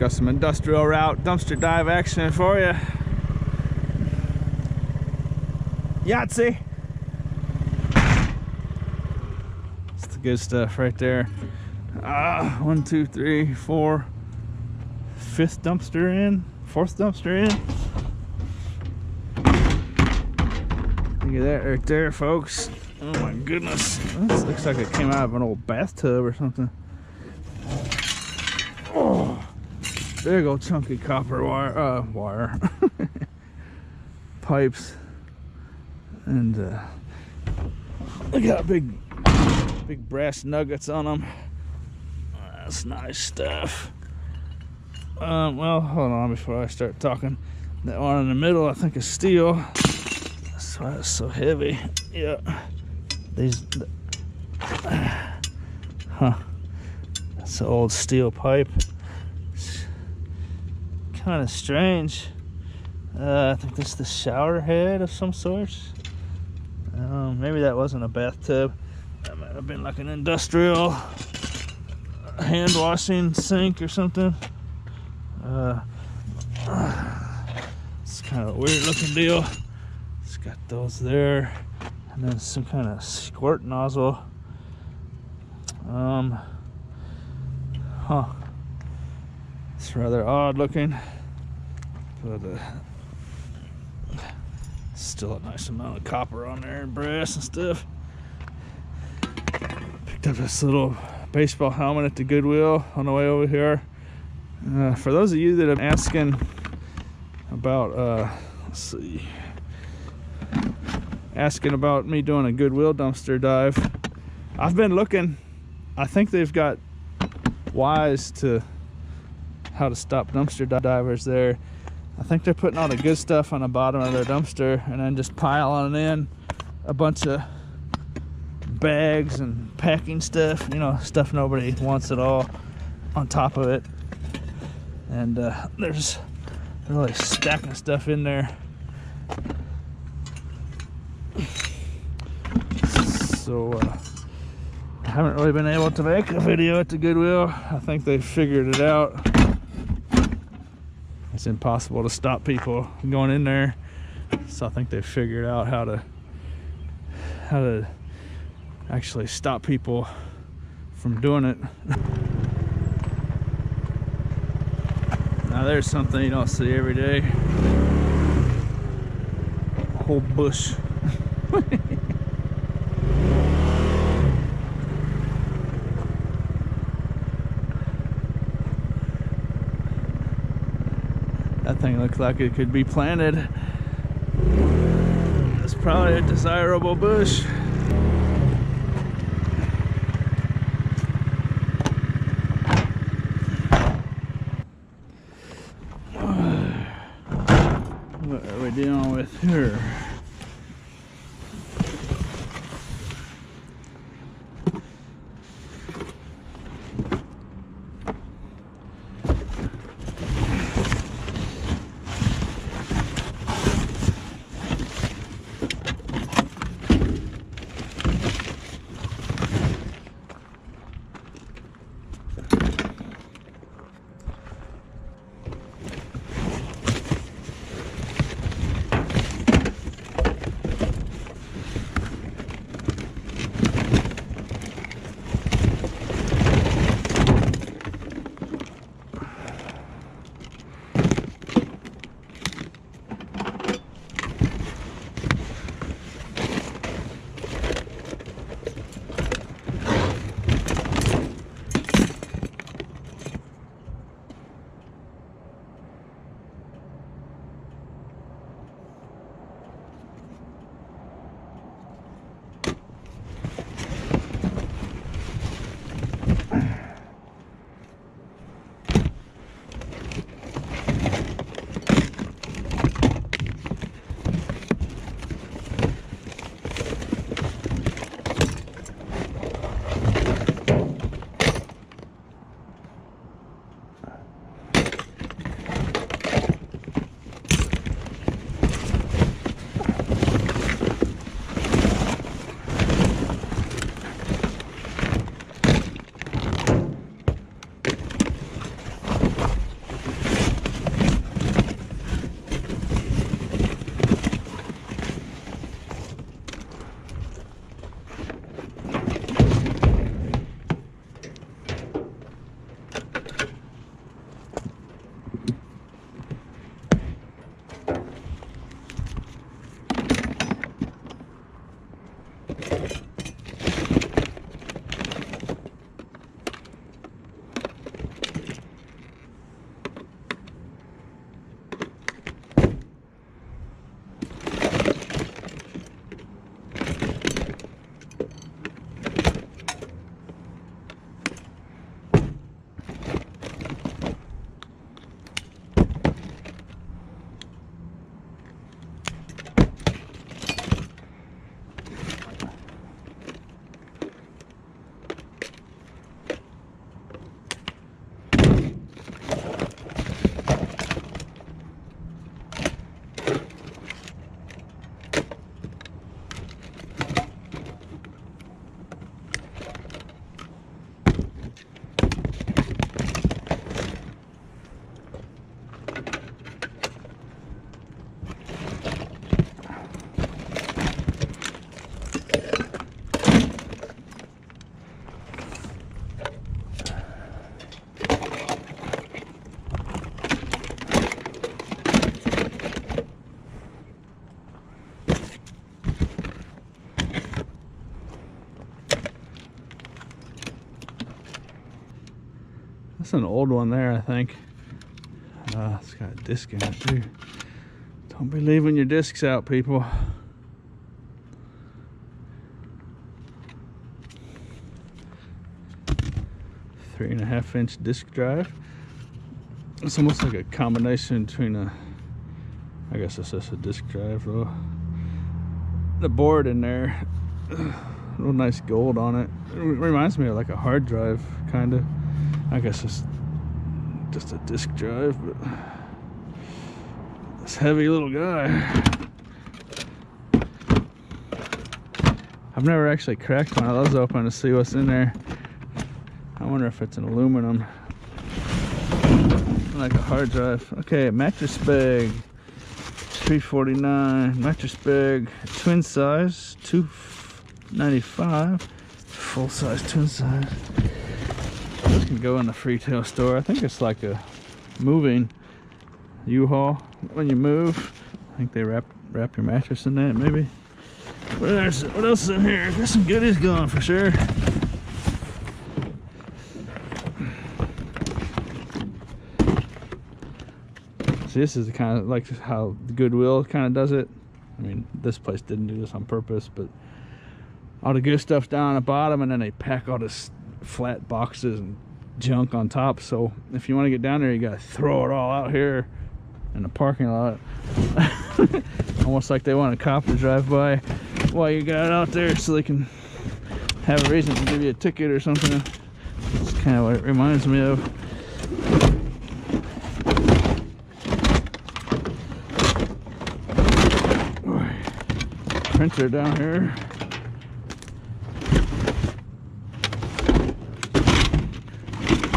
Got some industrial route dumpster dive action for you. Yahtzee! That's the good stuff right there. 1, 2, 3, 4. 5th dumpster in. 4th dumpster in. Look at that right there, folks. Oh my goodness. This looks like it came out of an old bathtub or something. Oh, big old chunky copper wire, pipes, and look at big brass nuggets on them. That's nice stuff. Well, hold on before I start talking. That one in the middle, I think, is steel. That's why it's so heavy. Yeah. That's an old steel pipe. It's kind of strange. I think this is the shower head of some sort. Maybe that wasn't a bathtub. That might have been like an industrial hand washing sink or something. It's kind of a weird looking deal. It's got those there, and then some kind of squirt nozzle. It's rather odd looking, but still a nice amount of copper on there and brass and stuff. Picked up this little baseball helmet at the Goodwill on the way over here. For those of you that are asking about, asking about me doing a Goodwill dumpster dive, I've been looking. I think they've got wise to how to stop dumpster divers there. I think they're putting all the good stuff on the bottom of their dumpster and then just piling in a bunch of bags and packing stuff, you know, stuff nobody wants at all, on top of it. And there's really stacking stuff in there. So I haven't really been able to make a video at the Goodwill. I think they figured it out. It's impossible to stop people going in there. So I think they figured out how to actually stop people from doing it. Now there's something you don't see every day. A whole bush. That thing looks like it could be planted. It's probably a desirable bush. What are we dealing with here? That's an old one there, I think. It's got a disc in it too. Don't be leaving your discs out, people. .3.5-inch disc drive. It's almost like a combination between a, I guess it's just a disc drive though. The board in there, real nice gold on it. It reminds me of like a hard drive, kind of. I guess it's just a disc drive, but this heavy little guy. I've never actually cracked one of those open to see what's in there. I wonder if it's an aluminum, like a hard drive. Okay, mattress bag, $3.49. Mattress bag, twin size, $2.95. Full size, twin size. This can go in the retail store. I think it's like a moving U-Haul. When you move, I think they wrap your mattress in that, maybe. What else is in here? There's some goodies going for sure. See, this is the kind of like how Goodwill kind of does it. I mean, this place didn't do this on purpose, but all the good stuff's down at the bottom, and then they pack all this flat boxes and junk on top. So if you want to get down there, you gotta throw it all out here in the parking lot. Almost like they want a cop to drive by while you got it out there, so they can have a reason to give you a ticket or something. That's kind of what it reminds me of. Printer down here.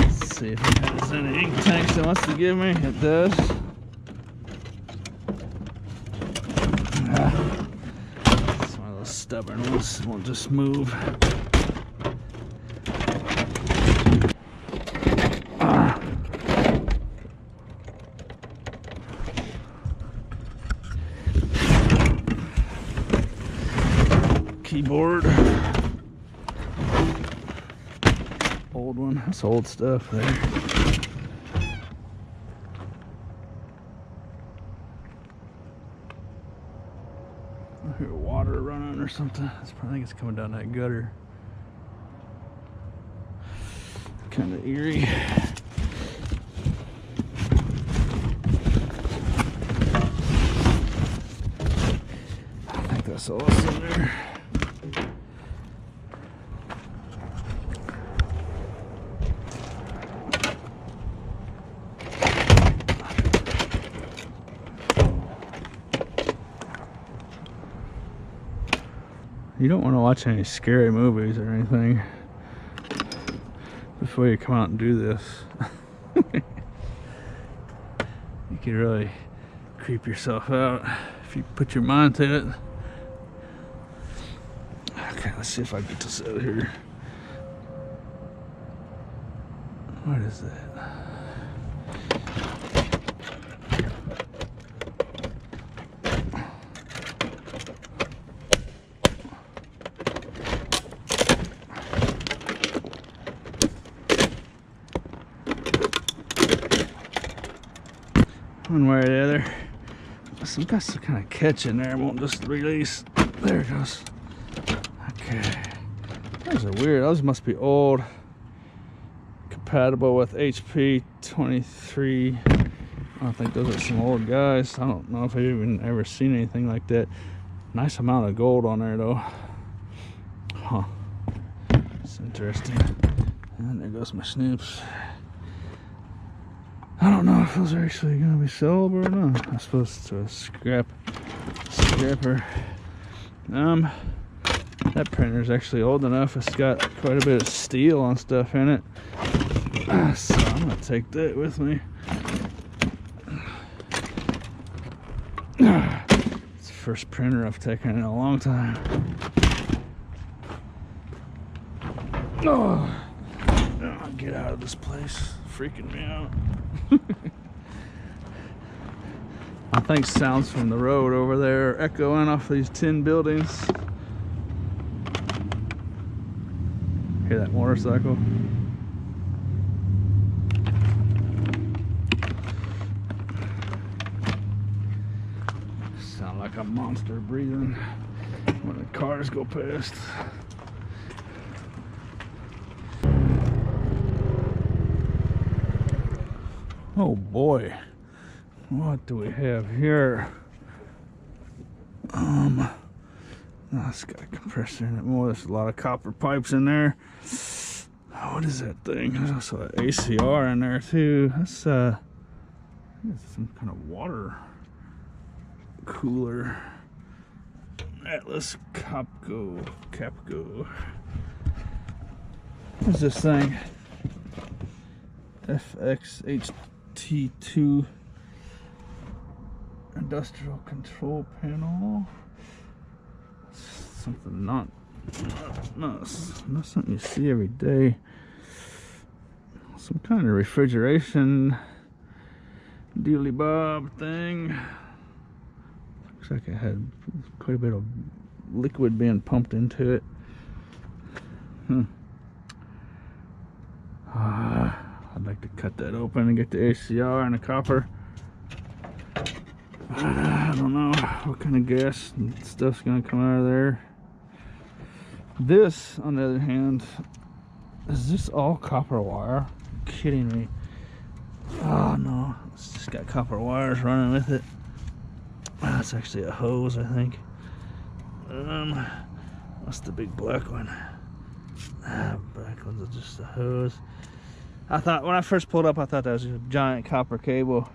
Let's see if it has any ink tanks it wants to give me. It does. It's one of those stubborn ones. Won't just move. Keyboard. Old one. That's old stuff there. I hear water running or something. I think it's coming down that gutter. Kind of eerie. I think that's all that's in there. You don't want to watch any scary movies or anything before you come out and do this. You can really creep yourself out if you put your mind to it. Okay, let's see if I get this out of here. What is that? One way or the other. Some got some kind of catch in there. It won't just release. There it goes. Okay. Those are weird. Those must be old. Compatible with HP 23. I don't think those are some old guys. I don't know if I've even ever seen anything like that. Nice amount of gold on there though. Huh. It's interesting. And there goes my snoops. I don't know if those are actually going to be sellable or not. I suppose it's a scrapper. That printer is actually old enough. It's got quite a bit of steel on stuff in it. So I'm going to take that with me. It's the first printer I've taken in a long time. Oh, get out of this place. Freaking me out. I think sounds from the road over there are echoing off these tin buildings. Hear that motorcycle? like a monster breathing when the cars go past. Oh boy, what do we have here? Oh, it's got a compressor in it. Oh, there's a lot of copper pipes in there. Oh, what is that thing? There's also an ACR in there too. That's some kind of water cooler. Atlas Capco. What's this thing? FXHT2 industrial control panel. Something not something you see every day. Some kind of refrigeration dealy bob thing. Looks like it had quite a bit of liquid being pumped into it. I'd like to cut that open and get the ACR and the copper. I don't know what kind of gas and stuff's gonna come out of there. This, on the other hand, is this all copper wire? Are you kidding me? Oh no, it's just got copper wires running with it. That's actually a hose, I think. What's the big black one? Black ones are just a hose. I thought, when I first pulled up, I thought that was a giant copper cable.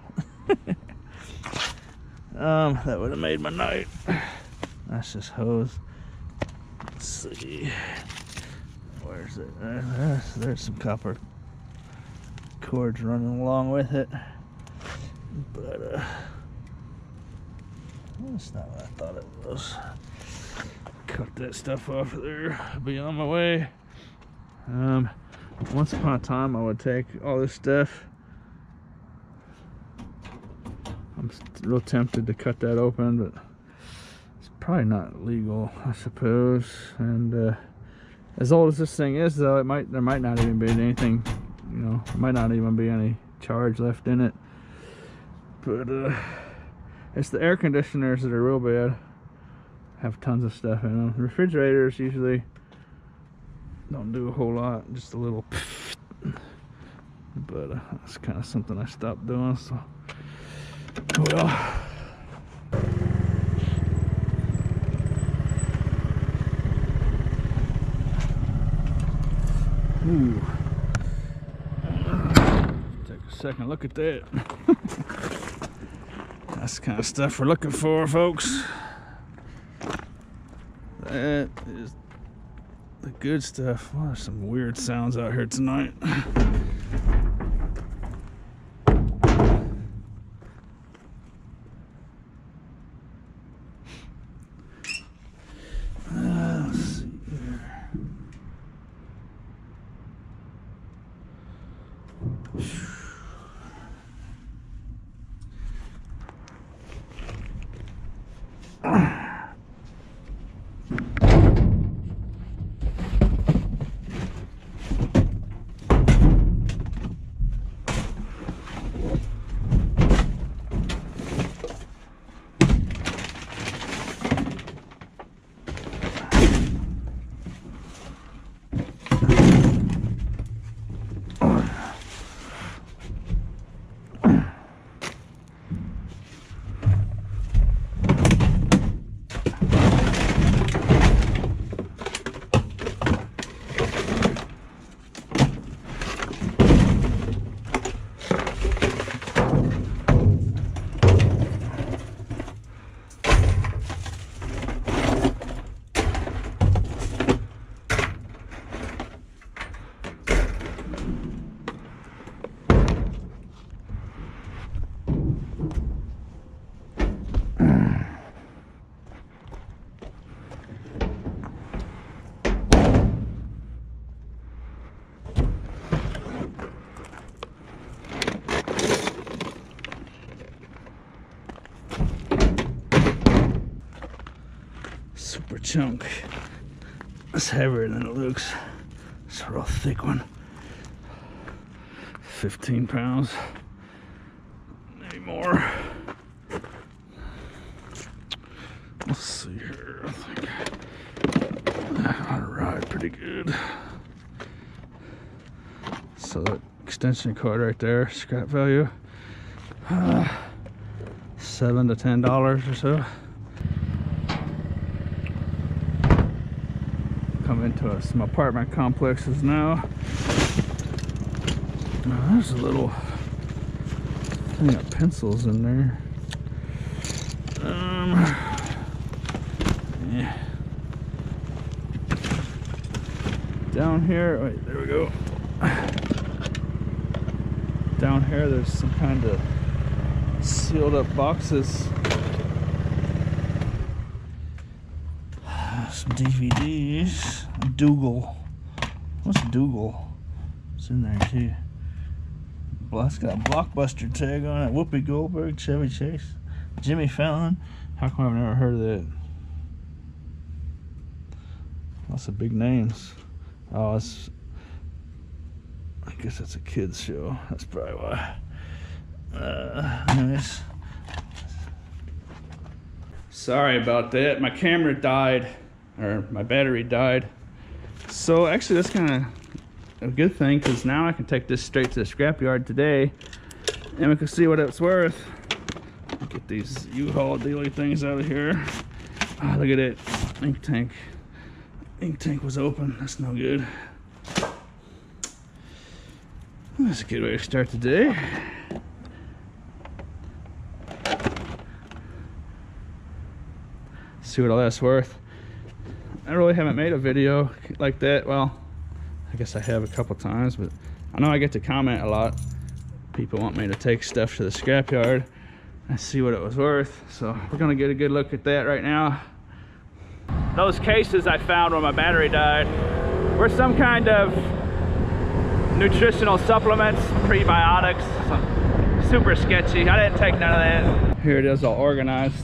That would have made my night. That's just hose. Let's see. Where's it? There's some copper cords running along with it. But, that's not what I thought it was. Cut that stuff off of there. I'll be on my way. Once upon a time, I would take all this stuff. I'm real tempted to cut that open, but it's probably not legal, I suppose. And as old as this thing is, though, there might not even be anything, you know, there might not even be any charge left in it. But it's the air conditioners that are real bad. Have tons of stuff in them. Refrigerators usually don't do a whole lot, just a little. But that's kind of something I stopped doing. So, well. Ooh. Take a second look at that. That's the kind of stuff we're looking for, folks. That is the good stuff. Well, there's some weird sounds out here tonight. Let's see here. Super chunk. It's heavier than it looks. It's a real thick one. 15 pounds, maybe more. Let's see here. I think I ride pretty good. So that extension cord right there, scrap value, $7 to $10 or so. Come into some apartment complexes now. Now there's a little thing of pencils in there. Yeah. Down here, wait, there we go. Down here, there's some kind of sealed up boxes. Some DVDs. Dougal. What's Dougal? It's in there too. Well, it's got a Blockbuster tag on it. Whoopi Goldberg, Chevy Chase, Jimmy Fallon. How come I've never heard of that? Lots of big names. Oh, it's, I guess that's a kid's show. That's probably why. Anyways. Sorry about that. My camera died, or my battery died. So actually that's kind of a good thing, because now I can take this straight to the scrapyard today and we can see what it's worth. Get these U-Haul dealy things out of here. Oh, look at it. Ink tank. Ink tank was open. That's no good. That's a good way to start the day. See what all that's worth. I really haven't made a video like that. Well, I guess I have a couple times, but I know I get to comment a lot. People want me to take stuff to the scrapyard and see what it was worth. So we're gonna get a good look at that right now. Those cases I found when my battery died were some kind of nutritional supplements, prebiotics, super sketchy. I didn't take none of that. Here it is all organized.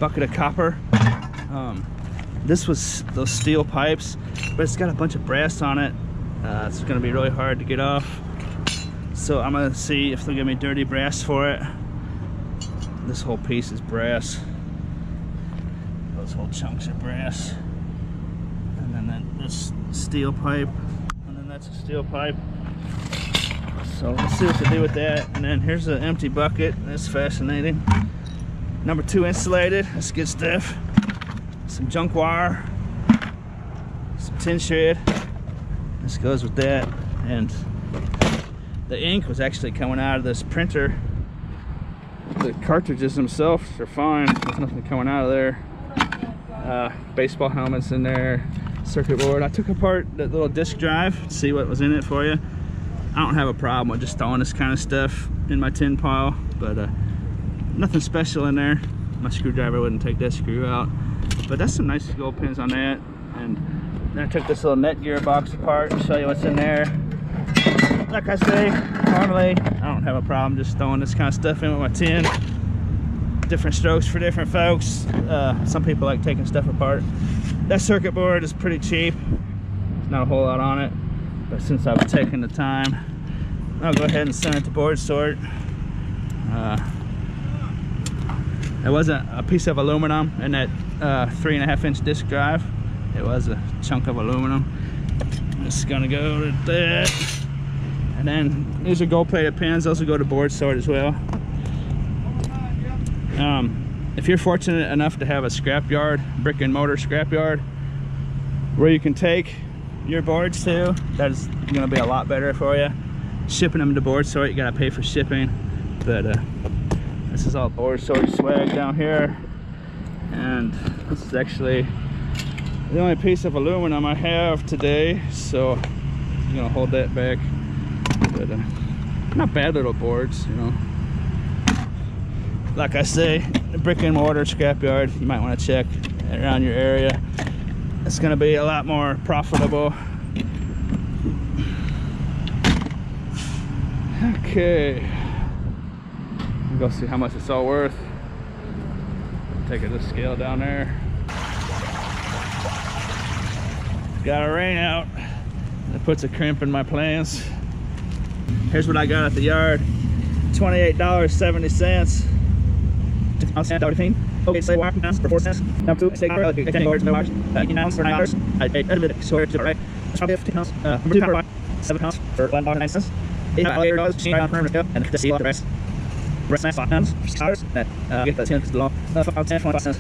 Bucket of copper. This was those steel pipes, but it's got a bunch of brass on it. It's gonna be really hard to get off. So I'm gonna see if they'll give me dirty brass for it. This whole piece is brass. Those whole chunks are brass. And then this steel pipe. And then that's a steel pipe. So let's see what to do with that. And then here's an empty bucket. That's fascinating. Number 2 insulated. That's good stuff. Some junk wire. Some tin shred. This goes with that. And the ink was actually coming out of this printer. The cartridges themselves are fine. There's nothing coming out of there. Baseball helmets in there. Circuit board. I took apart that little disk drive to see what was in it for you. I don't have a problem with just throwing this kind of stuff in my tin pile, but nothing special in there. My screwdriver wouldn't take that screw out. But that's some nice gold pins on that. And then I took this little Netgear box apart to show you what's in there. Like I say, normally I don't have a problem just throwing this kind of stuff in with my tin. Different strokes for different folks. Some people like taking stuff apart. That circuit board is pretty cheap. There's not a whole lot on it, but since I've taken the time, I'll go ahead and send it to board sort. It wasn't a piece of aluminum in that 3.5-inch disc drive. It was a chunk of aluminum. It's gonna go to that. And then these are gold-plated pins. Those will go to board sort as well. If you're fortunate enough to have a scrapyard, brick and mortar scrapyard, where you can take your boards to, that is going to be a lot better for you. Shipping them to board sort, you got to pay for shipping. But this is all board sort swag down here, and this is actually the only piece of aluminum I have today, so I'm going to hold that back. But not bad little boards, you know. Like I say, the brick and mortar scrapyard, you might want to check around your area. It's going to be a lot more profitable. Okay, we'll go see how much it's all worth. Take it to scale down there. Got a rain out. That puts a crimp in my plans. Here's what I got at the yard. $28.70. 50 pounds, sand, 15. Okay, say wire pounds for 4 cents. Number 2, steak, like 10 dollars, no wires. 18 ounces for $9. I paid a little bit, so it's right. That's probably 15 pounds. Number 2, power wire, 7 pounds for $11.09. $8 machine down perimeter scale, and the seal off the rest. Rest 5 pounds for $6. That get that 10 because the long 5 pounds, 10, 25 cents.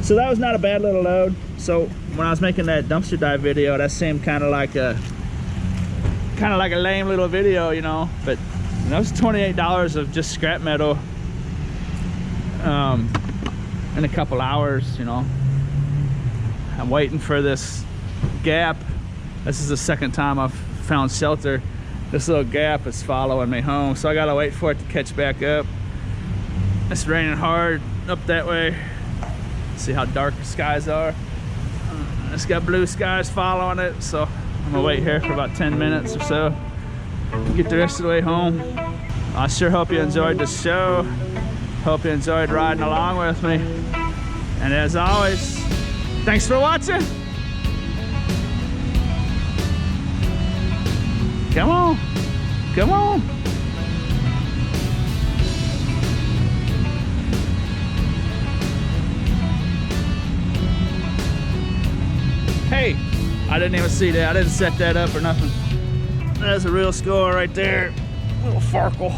So that was not a bad little load. So when I was making that dumpster dive video, that seemed kind of like a lame little video, you know. But you know, it was $28 of just scrap metal in a couple hours, you know. I'm waiting for this gap. This is the second time I've found shelter. This little gap is following me home, so I gotta wait for it to catch back up. It's raining hard up that way. See how dark the skies are. It's got blue skies following it, so I'm gonna wait here for about 10 minutes or so. Get the rest of the way home. I sure hope you enjoyed the show. Hope you enjoyed riding along with me. And as always, thanks for watching. Come on, come on. Hey, I didn't even see that. I didn't set that up or nothing. That's a real score right there. Little Farkle.